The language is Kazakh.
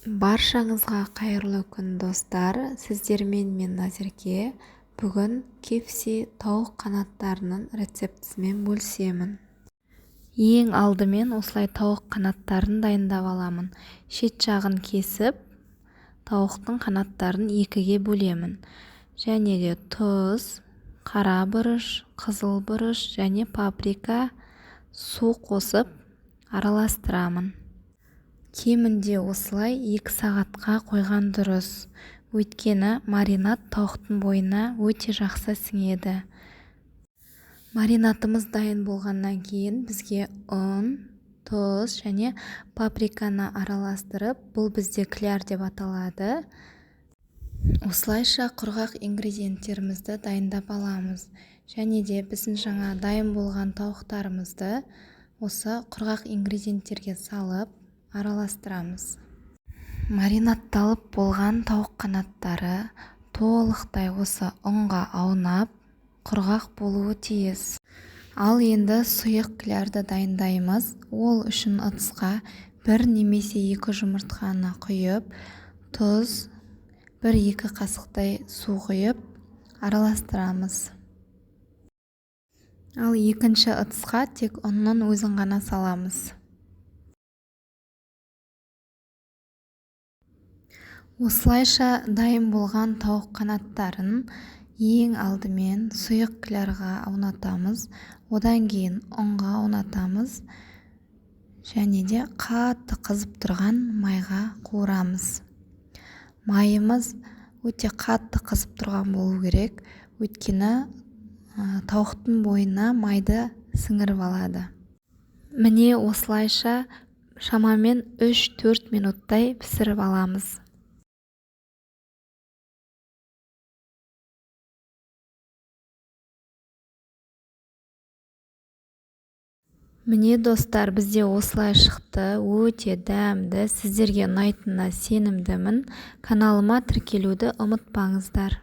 Баршаңызға қайырлы күн достар, сіздермен мен Назерке. Бүгін KFC тауық қанаттарының рецептісімен бөлісемін. Ең алдымен осылай тауық қанаттарын дайындап аламын. Шет жағын кесіп, тауықтың қанаттарын екіге бөлемін. Және де тұз, қара бұрыш, қызыл бұрыш және паприка, су қосып араластырамын. Кемінде осылай 2 сағатқа қойған дұрыс. Өйткені маринад тауықтың бойына өте жақсы сіңеді. Маринадымыз дайын болғаннан кейін бізге ұн, тұз және паприканы араластырып, бұл бізде кляр деп аталады. Осылайша құрғақ ингредиенттерімізді дайындап аламыз. Және де біздің жаңа дайын болған тауықтарымызды осы құрғақ ингредиенттерге салып араластырамыз. Маринадталып болған тауық қанаттары толықтай осы ұнға аунап, құрғақ болуы тиіс. Ал енді сұйық клярды дайындаймыз. Ол үшін ыдысқа 1 немесе 2 жұмыртқаны құйып, тұз, 1-2 қасықтай су құйып араластырамыз. Ал екінші ыдысқа тек ұнның өзін ғана саламыз. Осылайша дайын болған тауық қанаттарын ең алдымен сұйық клярға аунатамыз, одан кейін ұнға аунатамыз және де қатты қызып тұрған майға қуырамыз. Майымыз өте қатты қызып тұрған болу керек, өйткені тауықтың бойына майды сіңіріп алады. Міне осылайша шамамен 3-4 минуттай пісіріп аламыз. Міне достар, бізде осылай шықты, өте дәмді, сіздерге ұнайтынына сенімдімін. Каналыма тіркелуді ұмытпаңыздар.